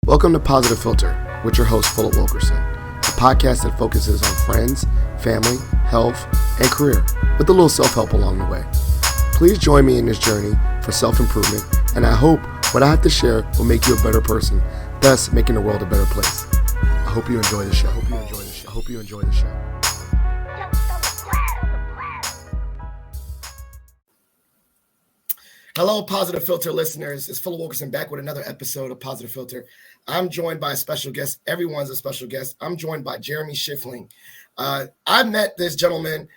Welcome to Positive Philter with your host, Philip Wilkerson, a podcast that focuses on friends, family, health, and career, with a little self-help along the way. Please join me in this journey for self-improvement, and I hope what I have to share will make you a better person, thus making the world a better place. I hope you enjoy the show. I hope you enjoy the show. Hello, Positive Philter listeners. It's Philip Wilkerson back with another episode of Positive Philter. I'm joined by a special guest. Everyone's a special guest. I'm joined by Jeremy Schifeling. I met this gentleman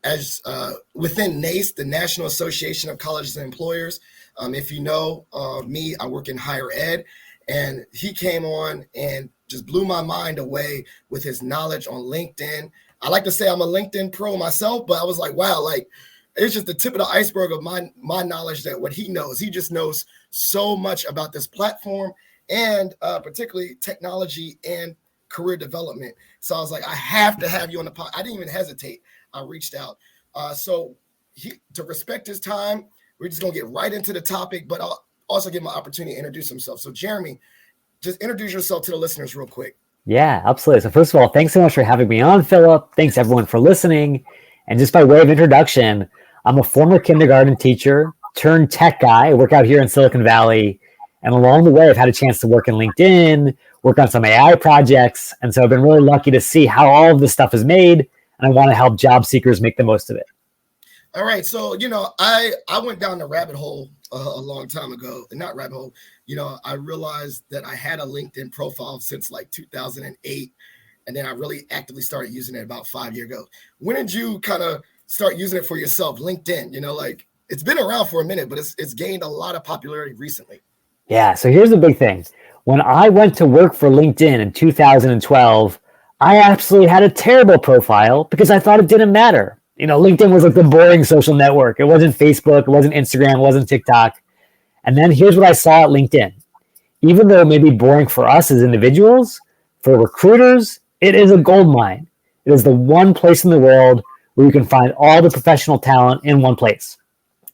as within NACE, the National Association of Colleges and Employers. If you know me, I work in higher ed, and he came on and just blew my mind away with his knowledge on LinkedIn. I like to say I'm a LinkedIn pro myself, but I was like, wow, it's just the tip of the iceberg of my knowledge that what he knows. He just knows so much about this platform and particularly technology and career development. So I was like, I have to have you on the pod. I didn't even hesitate. I reached out. To respect his time, we're just going to get right into the topic, but I'll also give him an opportunity to introduce himself. So Jeremy, just introduce yourself to the listeners real quick. Yeah, absolutely. So first of all, thanks so much for having me on, Philip. Thanks everyone for listening. And just by way of introduction, I'm a former kindergarten teacher turned tech guy. I work out here in Silicon Valley. And along the way, I've had a chance to work in LinkedIn, work on some AI projects. And so I've been really lucky to see how all of this stuff is made. And I want to help job seekers make the most of it. All right. So, I went down the rabbit hole a long time ago. Not rabbit hole. I realized that I had a LinkedIn profile since like 2008. And then I really actively started using it about 5 years ago. When did you kind of start using it for yourself, LinkedIn? It's been around for a minute, but it's gained a lot of popularity recently. Yeah, so here's the big thing. When I went to work for LinkedIn in 2012, I absolutely had a terrible profile because I thought it didn't matter. LinkedIn was like the boring social network. It wasn't Facebook, it wasn't Instagram, it wasn't TikTok. And then here's what I saw at LinkedIn. Even though it may be boring for us as individuals, for recruiters, it is a gold mine. It is the one place in the world where you can find all the professional talent in one place.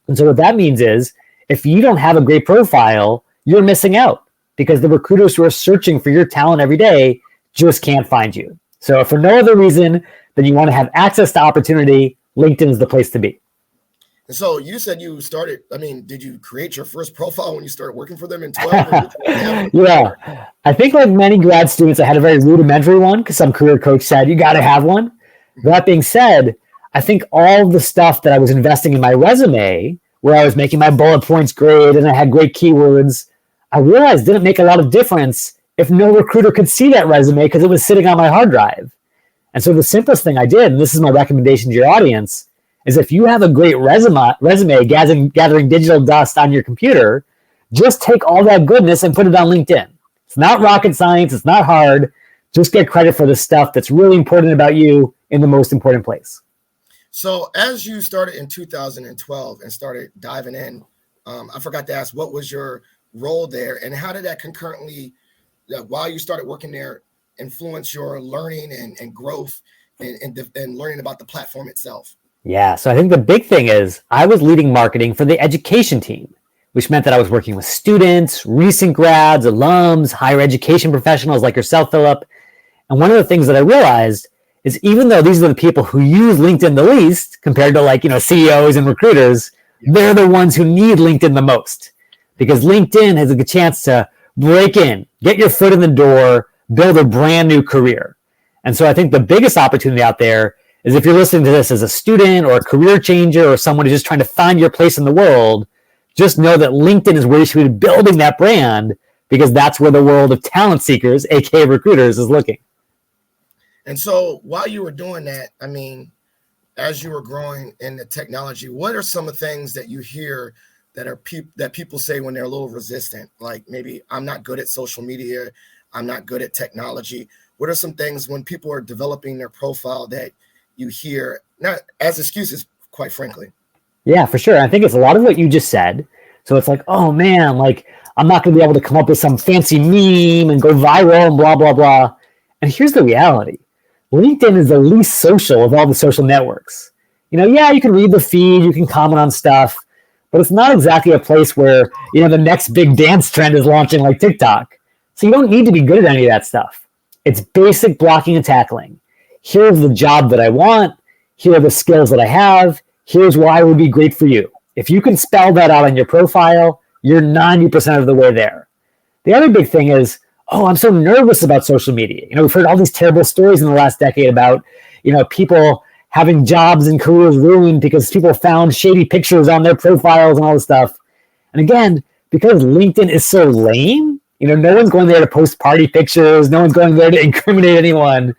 And so what that means is, if you don't have a great profile, you're missing out because the recruiters who are searching for your talent every day just can't find you. So for no other reason than you want to have access to opportunity, LinkedIn is the place to be. And so you said you started, did you create your first profile when you started working for them in 12? Yeah, I think like many grad students, I had a very rudimentary one because some career coach said, you got to have one. That being said, I think all the stuff that I was investing in my resume, where I was making my bullet points great and I had great keywords, I realized didn't make a lot of difference if no recruiter could see that resume because it was sitting on my hard drive. And so the simplest thing I did, and this is my recommendation to your audience, is if you have a great resume gathering digital dust on your computer, just take all that goodness and put it on LinkedIn. It's not rocket science. It's not hard. Just get credit for the stuff that's really important about you in the most important place. So as you started in 2012 and started diving in, I forgot to ask, what was your role there, and how did that concurrently, while you started working there, influence your learning and growth and learning about the platform itself? Yeah, so I think the big thing is I was leading marketing for the education team, which meant that I was working with students, recent grads, alums, higher education professionals like yourself, Philip. And one of the things that I realized is even though these are the people who use LinkedIn the least compared to CEOs and recruiters, they're the ones who need LinkedIn the most because LinkedIn has a good chance to break in, get your foot in the door, build a brand new career. And so I think the biggest opportunity out there is if you're listening to this as a student or a career changer or someone who's just trying to find your place in the world, just know that LinkedIn is where you should be building that brand because that's where the world of talent seekers, aka recruiters, is looking. And so while you were doing that, as you were growing in the technology, what are some of the things that you hear that people say when they're a little resistant? Like maybe I'm not good at social media, I'm not good at technology. What are some things when people are developing their profile that you hear, not as excuses, quite frankly? Yeah, for sure. I think it's a lot of what you just said. So it's like, oh man, I'm not going to be able to come up with some fancy meme and go viral and blah, blah, blah. And here's the reality. LinkedIn is the least social of all the social networks. You can read the feed, you can comment on stuff, but it's not exactly a place where, the next big dance trend is launching like TikTok. So you don't need to be good at any of that stuff. It's basic blocking and tackling. Here's the job that I want. Here are the skills that I have. Here's why I would be great for you. If you can spell that out on your profile, you're 90% of the way there. The other big thing is, oh, I'm so nervous about social media. We've heard all these terrible stories in the last decade about, people having jobs and careers ruined because people found shady pictures on their profiles and all this stuff. And again, because LinkedIn is so lame, no one's going there to post party pictures. No one's going there to incriminate anyone.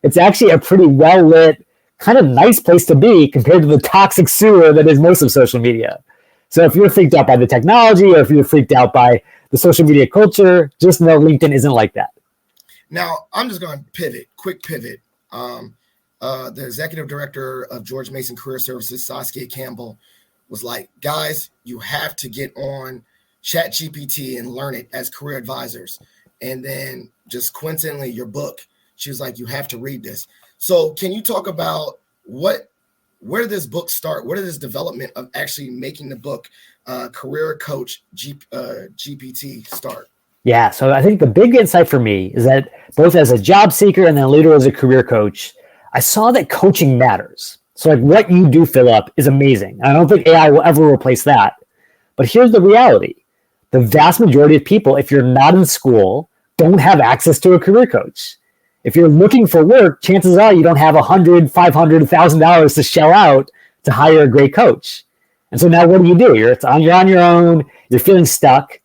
It's actually a pretty well-lit, kind of nice place to be compared to the toxic sewer that is most of social media. So if you're freaked out by the technology or if you're freaked out by the social media culture, just know LinkedIn isn't like that. Now, I'm just going to quick pivot. The executive director of George Mason Career Services, Saskia Campbell, was like, guys, you have to get on ChatGPT and learn it as career advisors. And then just coincidentally, your book, she was like, you have to read this. So can you talk about where did this book start? Where did this development of actually making the book Career Coach GPT start? Yeah, so I think the big insight for me is that both as a job seeker and then later as a career coach, I saw that coaching matters. So like what you do, Philip, is amazing. I don't think AI will ever replace that. But here's the reality. The vast majority of people, if you're not in school, don't have access to a career coach. If you're looking for work, chances are you don't have $100, $500, $1,000 to shell out to hire a great coach. And so now what do? You're on your own. You're feeling stuck.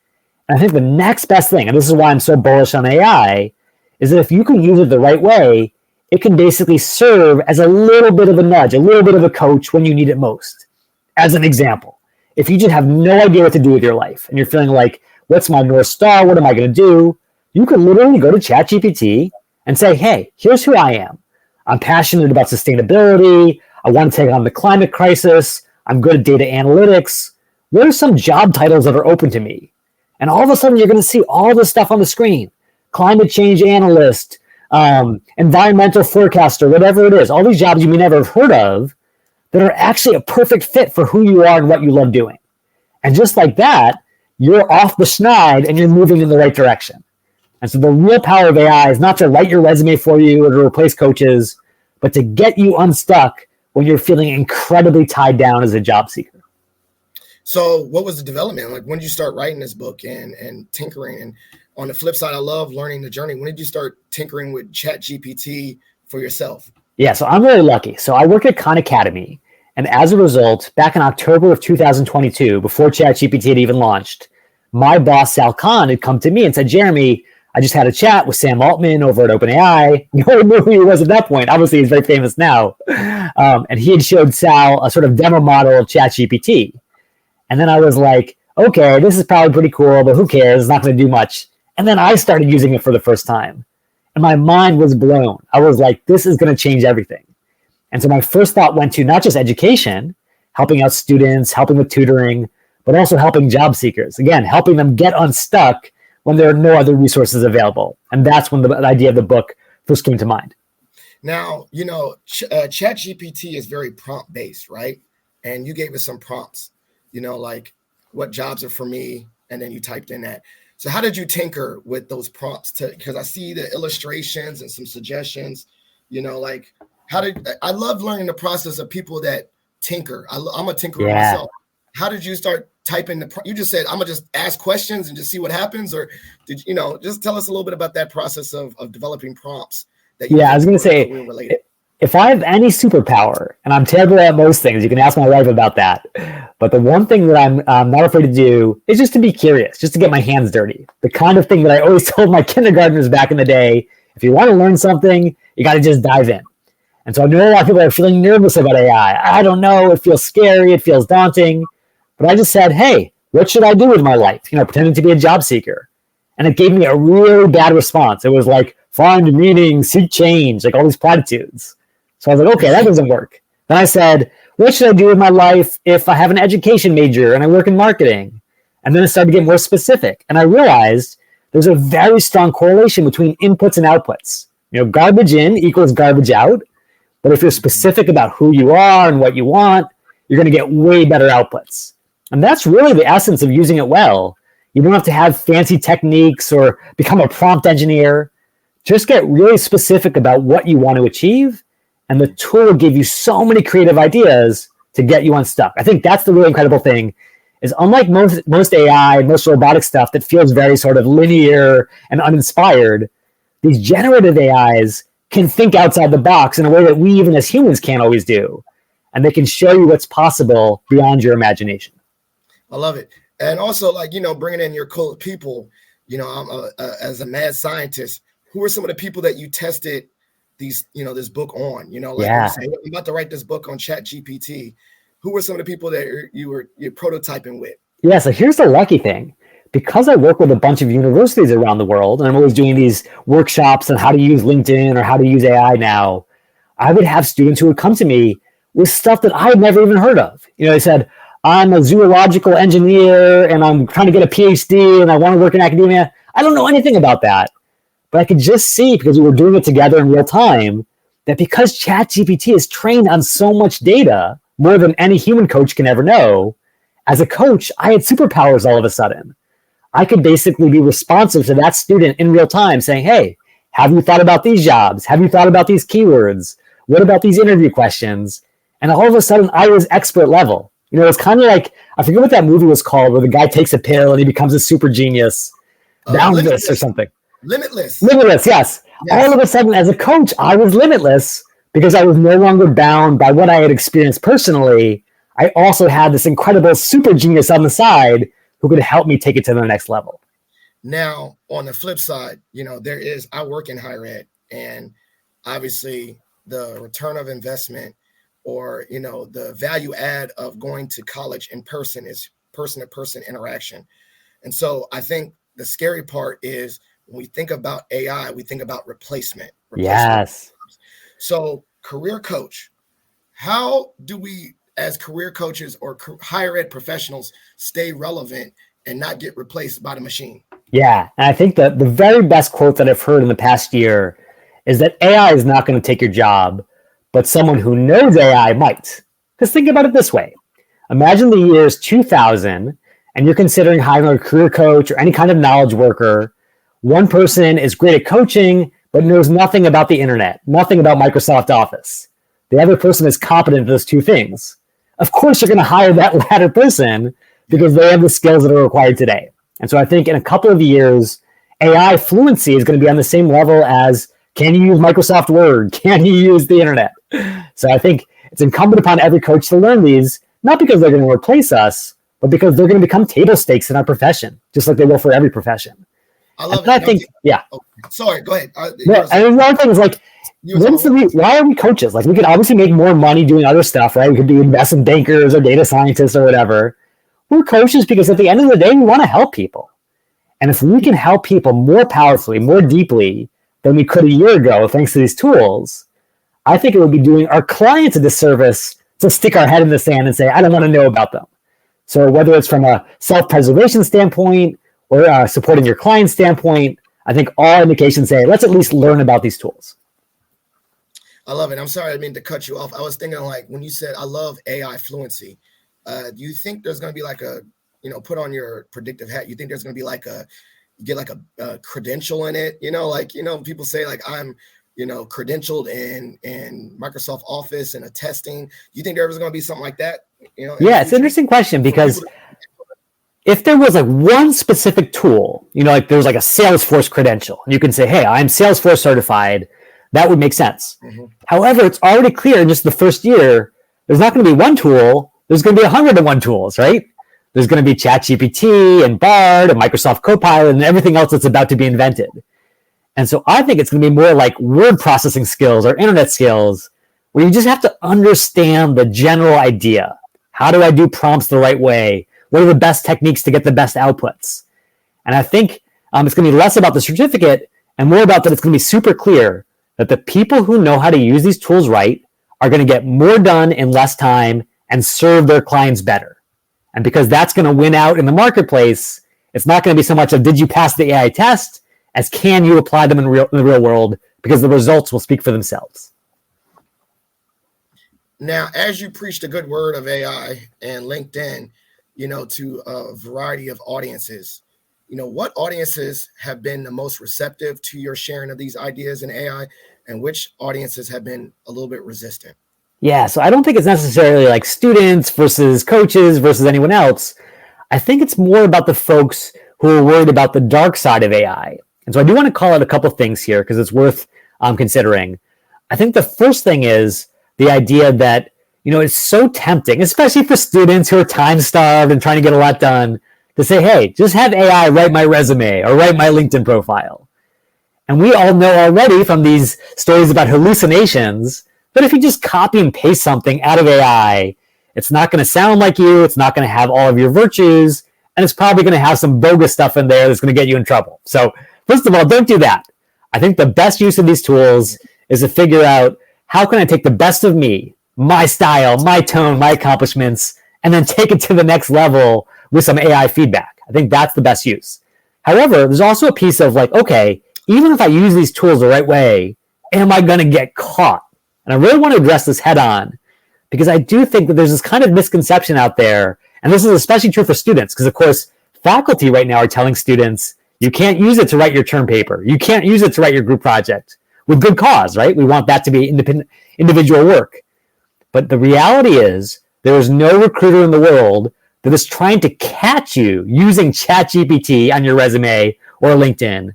And I think the next best thing, and this is why I'm so bullish on AI, is that if you can use it the right way, it can basically serve as a little bit of a nudge, a little bit of a coach when you need it most. As an example, if you just have no idea what to do with your life and you're feeling like, what's my North Star? What am I going to do? You could literally go to ChatGPT and say, hey, here's who I am. I'm passionate about sustainability. I want to take on the climate crisis. I'm good at data analytics. What are some job titles that are open to me? And all of a sudden, you're going to see all this stuff on the screen. Climate change analyst, environmental forecaster, whatever it is. All these jobs you may never have heard of that are actually a perfect fit for who you are and what you love doing. And just like that, you're off the schneid and you're moving in the right direction. And so the real power of AI is not to write your resume for you or to replace coaches, but to get you unstuck when you're feeling incredibly tied down as a job seeker. So what was the development? Like when did you start writing this book and tinkering? And on the flip side, I love learning the journey. When did you start tinkering with ChatGPT for yourself? Yeah, so I'm really lucky. So I work at Khan Academy. And as a result, back in October of 2022, before ChatGPT had even launched, my boss, Sal Khan, had come to me and said, Jeremy, I just had a chat with Sam Altman over at OpenAI. No one knew who he was at that point. Obviously, he's very famous now. And he had showed Sal a sort of demo model of ChatGPT. And then I was like, okay, this is probably pretty cool, but who cares? It's not going to do much. And then I started using it for the first time. And my mind was blown. I was like, this is going to change everything. And so my first thought went to not just education, helping out students, helping with tutoring, but also helping job seekers. Again, helping them get unstuck when there are no other resources available. And that's when the idea of the book first came to mind. Now, ChatGPT is very prompt-based, right? And you gave us some prompts, like what jobs are for me, and then you typed in that. So how did you tinker with those prompts? Because I see the illustrations and some suggestions, I love learning the process of people that tinker. I'm a tinkerer myself. How did you start typing you just said, I'm gonna just ask questions and just see what happens? Or did just tell us a little bit about that process of developing prompts? I was going to say, if I have any superpower, and I'm terrible at most things, you can ask my wife about that. But the one thing that I'm not afraid to do is just to be curious, just to get my hands dirty. The kind of thing that I always told my kindergartners back in the day, if you want to learn something, you got to just dive in. And so I know a lot of people are feeling nervous about AI. I don't know, it feels scary, it feels daunting. But I just said, hey, what should I do with my life? Pretending to be a job seeker. And it gave me a really bad response. It was like, find meaning, seek change, like all these platitudes. So I was like, okay, that doesn't work. Then I said, what should I do with my life if I have an education major and I work in marketing? And then it started to get more specific. And I realized there's a very strong correlation between inputs and outputs. Garbage in equals garbage out. But if you're specific about who you are and what you want, you're going to get way better outputs. And that's really the essence of using it well, You don't have to have fancy techniques or become a prompt engineer. Just get really specific about what you want to achieve, and the tool will give you so many creative ideas to get you unstuck. I think that's the really incredible thing, is unlike most AI, most robotic stuff that feels very sort of linear and uninspired, these generative AIs can think outside the box in a way that we even as humans can't always do. And they can show you what's possible beyond your imagination. I love it. And also, like, bringing in your cool people, as a mad scientist, who are some of the people that you tested this book on? Like, Yeah. you say, I'm about to write this book on Chat GPT. Who were some of the people that you're prototyping with? Yeah, so here's the lucky thing. Because I work with a bunch of universities around the world, and I'm always doing these workshops on how to use LinkedIn or how to use AI now, I would have students who would come to me with stuff that I had never even heard of. They said, I'm a zoological engineer and I'm trying to get a PhD and I want to work in academia. I don't know anything about that. But I could just see, because we were doing it together in real time, that because ChatGPT is trained on so much data, more than any human coach can ever know, as a coach, I had superpowers all of a sudden. I could basically be responsive to that student in real time saying, hey, have you thought about these jobs? Have you thought about these keywords? What about these interview questions? And all of a sudden, I was expert level. It's kind of like, I forget what that movie was called, where the guy takes a pill and he becomes a super genius. Boundless or something. Limitless, yes. All of a sudden, as a coach, I was limitless because I was no longer bound by what I had experienced personally. I also had this incredible super genius on the side who could help me take it to the next level. Now, on the flip side, I work in higher ed, and obviously the return of investment, or, the value add of going to college in person is person-to-person interaction. And so I think the scary part is when we think about AI, we think about replacement. Yes. So career coach, how do we, as career coaches or higher ed professionals, stay relevant and not get replaced by the machine? Yeah. And I think that the very best quote that I've heard in the past year is that AI is not going to take your job, but someone who knows AI might. Because think about it this way. Imagine the years 2000, and you're considering hiring a career coach or any kind of knowledge worker. One person is great at coaching, but knows nothing about the internet, nothing about Microsoft Office. The other person is competent at those two things. Of course, you're going to hire that latter person because they have the skills that are required today. And so I think in a couple of years, AI fluency is going to be on the same level as, can you use Microsoft Word? Can you use the internet? So I think it's incumbent upon every coach to learn these, not because they're going to replace us, but because they're going to become table stakes in our profession, just like they will for every profession. I love it. I think, yeah. Oh, sorry, go ahead. And the other thing is, like, why are we coaches? Like, we could obviously make more money doing other stuff, right? We could be investment bankers or data scientists or whatever. We're coaches because at the end of the day, we want to help people. And if we can help people more powerfully, more deeply than we could a year ago, thanks to these tools, I think it would be doing our clients a disservice to stick our head in the sand and say, I don't want to know about them. So whether it's from a self-preservation standpoint or supporting your client standpoint, I think all indications say, let's at least learn about these tools. I love it. I'm sorry, I didn't mean to cut you off. I was thinking, like, when you said, I love AI fluency, do you think there's going to be like a, put on your predictive hat, you think there's going to be like get like a credential in it? People say, like, I'm, credentialed in Microsoft Office and a testing. Do you think there's going to be something like that? Yeah, it's an interesting question, because if there was like one specific tool, like there's like a Salesforce credential, and you can say, hey, I'm Salesforce certified, that would make sense. Mm-hmm. However, it's already clear in just the first year, there's not going to be one tool, there's going to be 101 tools, right? There's going to be ChatGPT and Bard and Microsoft Copilot and everything else that's about to be invented. And so I think it's going to be more like word processing skills or internet skills, where you just have to understand the general idea. How do I do prompts the right way? What are the best techniques to get the best outputs? And I think it's going to be less about the certificate and more about that it's going to be super clear that the people who know how to use these tools right are going to get more done in less time and serve their clients better. And because that's going to win out in the marketplace, it's not going to be so much of, did you pass the AI test, as can you apply them in the real world, because the results will speak for themselves. Now, as you preach the good word of AI and LinkedIn, to a variety of audiences, what audiences have been the most receptive to your sharing of these ideas in AI, and which audiences have been a little bit resistant? Yeah, so I don't think it's necessarily like students versus coaches versus anyone else. I think it's more about the folks who are worried about the dark side of AI. And so I do want to call out a couple things here because it's worth considering. I think the first thing is the idea that, it's so tempting, especially for students who are time starved and trying to get a lot done, to say, hey, just have AI write my resume or write my LinkedIn profile. And we all know already from these stories about hallucinations that if you just copy and paste something out of AI, it's not going to sound like you, it's not going to have all of your virtues, and it's probably going to have some bogus stuff in there that's going to get you in trouble. So first of all, don't do that. I think the best use of these tools is to figure out how can I take the best of me, my style, my tone, my accomplishments, and then take it to the next level with some AI feedback. I think that's the best use. However, there's also a piece of like, okay, even if I use these tools the right way, am I going to get caught? And I really want to address this head on because I do think that there's this kind of misconception out there. And this is especially true for students because, of course, faculty right now are telling students, you can't use it to write your term paper. You can't use it to write your group project with good cause, right? We want that to be independent, individual work. But the reality is there is no recruiter in the world that is trying to catch you using ChatGPT on your resume or LinkedIn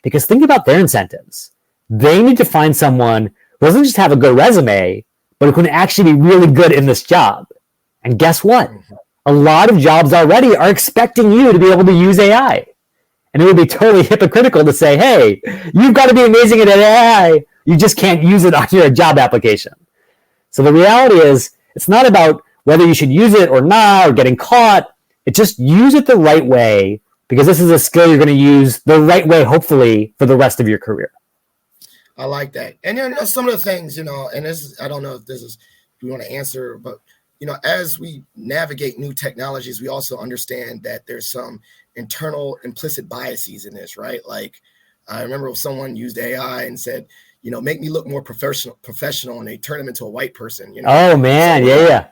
because think about their incentives. They need to find someone who doesn't just have a good resume, but who can actually be really good in this job. And guess what? A lot of jobs already are expecting you to be able to use AI. And it would be totally hypocritical to say, hey, you've got to be amazing at AI. You just can't use it on your job application. So the reality is, it's not about whether you should use it or not or getting caught. It's just use it the right way because this is a skill you're going to use the right way, hopefully, for the rest of your career. I like that. And then some of the things, and this, I don't know if this is, if we want to answer, but, as we navigate new technologies, we also understand that there's some internal implicit biases in this, right? Like I remember someone used AI and said, make me look more professional, and they turn them into a white person, Oh man. So, yeah.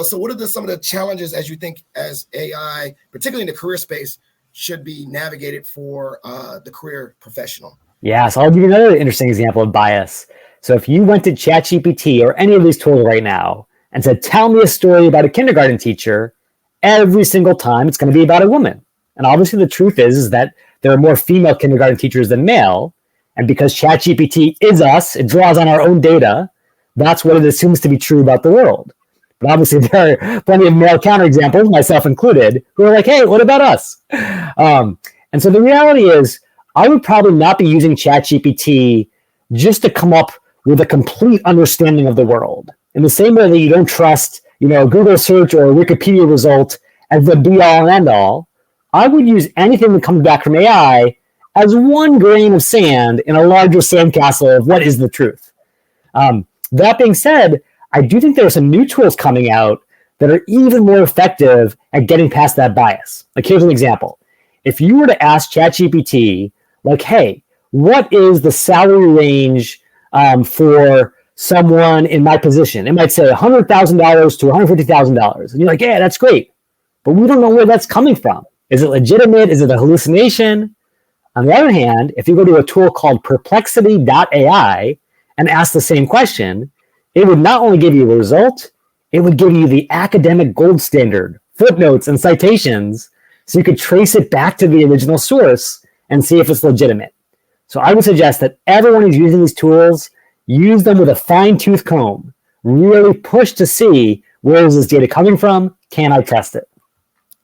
So what are some of the challenges as you think as AI, particularly in the career space, should be navigated for the career professional? Yeah, so I'll give you another interesting example of bias. So if you went to ChatGPT or any of these tools right now and said, tell me a story about a kindergarten teacher, every single time it's going to be about a woman. And obviously the truth is that there are more female kindergarten teachers than male. And because ChatGPT is us, it draws on our own data, that's what it assumes to be true about the world. But obviously there are plenty of male counterexamples, myself included, who are like, hey, what about us? And so the reality is, I would probably not be using ChatGPT just to come up with a complete understanding of the world. In the same way that you don't trust, a Google search or a Wikipedia result as the be all and end all, I would use anything that comes back from AI as one grain of sand in a larger sandcastle of what is the truth. That being said, I do think there are some new tools coming out that are even more effective at getting past that bias. Like here's an example. If you were to ask ChatGPT, like, hey, what is the salary range for someone in my position? It might say $100,000 to $150,000. And you're like, yeah, that's great. But we don't know where that's coming from. Is it legitimate? Is it a hallucination? On the other hand, if you go to a tool called perplexity.ai and ask the same question, it would not only give you a result, it would give you the academic gold standard, footnotes and citations, so you could trace it back to the original source and see if it's legitimate. So I would suggest that everyone who's using these tools, use them with a fine-tooth comb. Really push to see where is this data coming from? Can I trust it?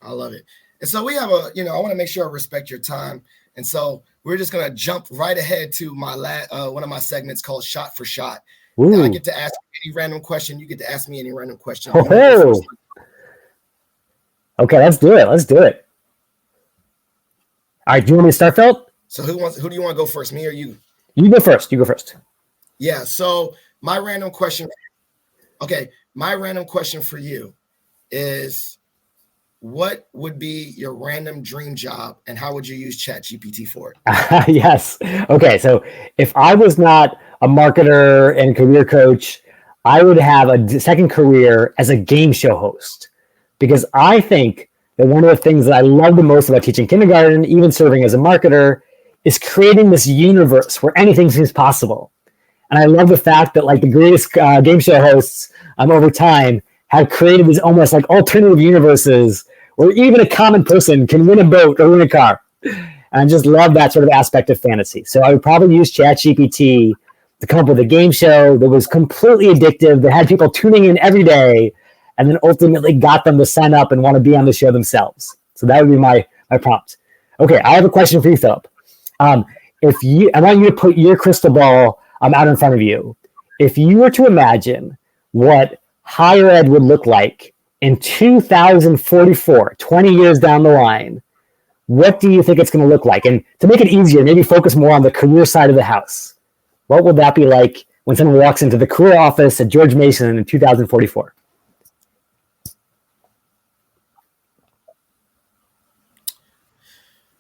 I love it. And so we have I want to make sure I respect your time. And so we're just going to jump right ahead to my one of my segments called Shot for Shot. Now I get to ask any random question. You get to ask me any random question. Oh. Okay, let's do it. All right, do you want me to start, Phil? So who do you want to go first, me or you? You go first. Yeah, so my random question for you is, what would be your random dream job and how would you use ChatGPT for it? Yes. Okay, so if I was not a marketer and career coach, I would have a second career as a game show host, because I think that one of the things that I love the most about teaching kindergarten, even serving as a marketer, is creating this universe where anything seems possible. And I love the fact that like the greatest game show hosts over time have created these almost like alternative universes where even a common person can win a boat or win a car. And I just love that sort of aspect of fantasy. So I would probably use ChatGPT to come up with a game show that was completely addictive, that had people tuning in every day, and then ultimately got them to sign up and want to be on the show themselves. So that would be my prompt. Okay, I have a question for you, Philip. I want you to put your crystal ball out in front of you. If you were to imagine what higher ed would look like in 2044, 20 years down the line, what do you think it's going to look like? And to make it easier, maybe focus more on the career side of the house. What will that be like when someone walks into the career office at George Mason in 2044?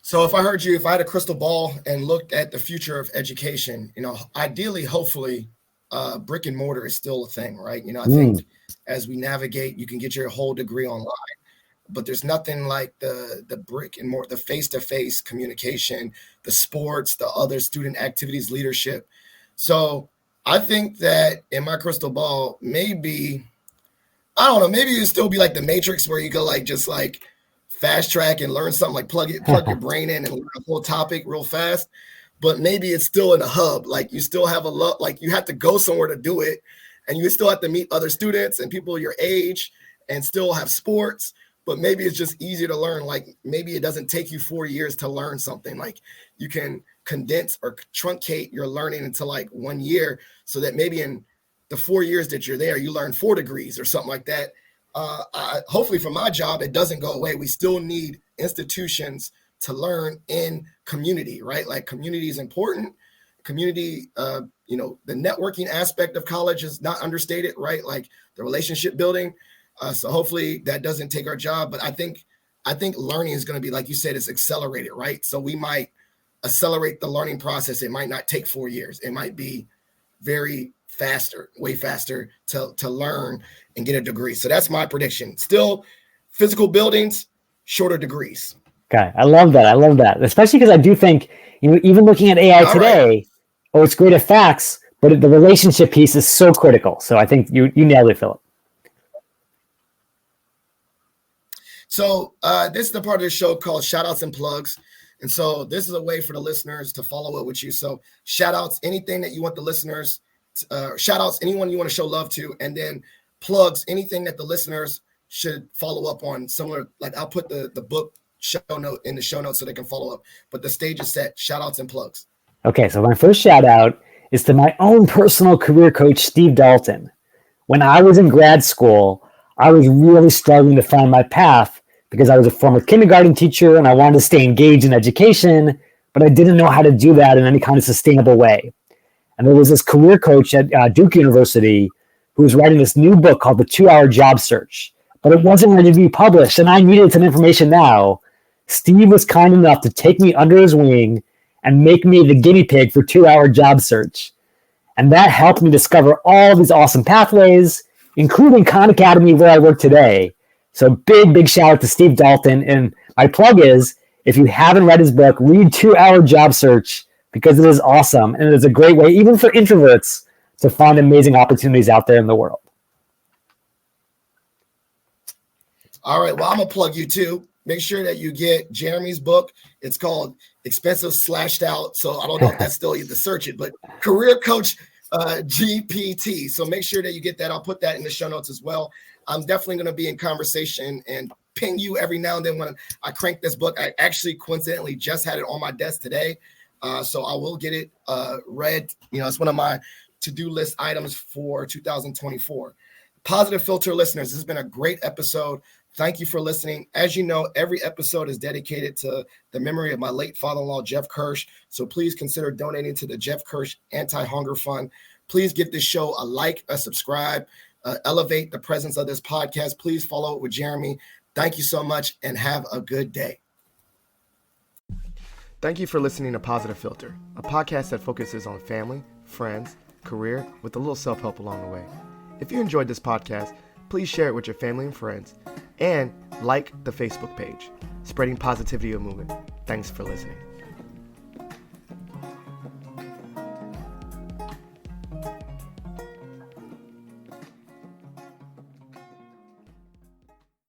So if I heard you, if I had a crystal ball and looked at the future of education, ideally, hopefully, brick and mortar is still a thing, right? I think as we navigate, you can get your whole degree online, but there's nothing like the brick and mortar, the face-to-face communication, the sports, the other student activities, leadership. So I think that in my crystal ball, maybe, I don't know, maybe it'd still be like the Matrix where you go like, just like, fast track and learn something, like plug your brain in and learn a whole topic real fast. But maybe it's still in a hub. Like you still have like you have to go somewhere to do it, and you still have to meet other students and people your age and still have sports. But maybe it's just easier to learn. Like maybe it doesn't take you 4 years to learn something. Like you can condense or truncate your learning into like 1 year, so that maybe in the 4 years that you're there, you learn 4 degrees or something like that. Hopefully for my job, it doesn't go away. We still need institutions to learn in community, right? Like community is important. Community, the networking aspect of college is not understated, right? Like the relationship building. So hopefully that doesn't take our job. But I think learning is going to be, like you said, it's accelerated, right? So we might accelerate the learning process. It might not take 4 years. It might be way faster to learn and get a degree. So that's my prediction. Still physical buildings, shorter degrees. Okay. I love that. Especially because I do think, even looking at AI today, it's great at facts, but the relationship piece is so critical. So I think you nailed it, Philip. So this is the part of the show called Shout Outs and Plugs. And so this is a way for the listeners to follow up with you. So shout outs, anything that you want the listeners shout outs, anyone you want to show love to, and then plugs, anything that the listeners should follow up on. Similar, like I'll put the book show note in the show notes so they can follow up, but the stage is set. Shout outs and plugs. Okay. So my first shout out is to my own personal career coach, Steve Dalton. When I was in grad school, I was really struggling to find my path because I was a former kindergarten teacher and I wanted to stay engaged in education, but I didn't know how to do that in any kind of sustainable way. And there was this career coach at Duke University who was writing this new book called The 2-Hour Job Search, but it wasn't ready to be published, and I needed some information now. Steve was kind enough to take me under his wing and make me the guinea pig for 2-Hour Job Search. And that helped me discover all of these awesome pathways, including Khan Academy, where I work today. So big shout out to Steve Dalton. And my plug is, if you haven't read his book, read 2-Hour Job Search, because it is awesome. And it is a great way, even for introverts, to find amazing opportunities out there in the world. All right. Well, I'm going to plug you too. Make sure that you get Jeremy's book. It's called Expensive Slashed Out. So I don't know if that's still, you have to search it, but Career Coach GPT. So make sure that you get that. I'll put that in the show notes as well. I'm definitely going to be in conversation and ping you every now and then when I crank this book. I actually coincidentally just had it on my desk today. So I will get it read. It's one of my to-do list items for 2024. Positive Filter listeners, this has been a great episode. Thank you for listening. As you know, every episode is dedicated to the memory of my late father-in-law, Jeff Kirsch. So please consider donating to the Jeff Kirsch Anti-Hunger Fund. Please give this show a like, a subscribe, elevate the presence of this podcast. Please follow it with Jeremy. Thank you so much and have a good day. Thank you for listening to Positive Filter, a podcast that focuses on family, friends, career, with a little self-help along the way. If you enjoyed this podcast, please share it with your family and friends, and like the Facebook page, Spreading Positivity Movement. Thanks for listening.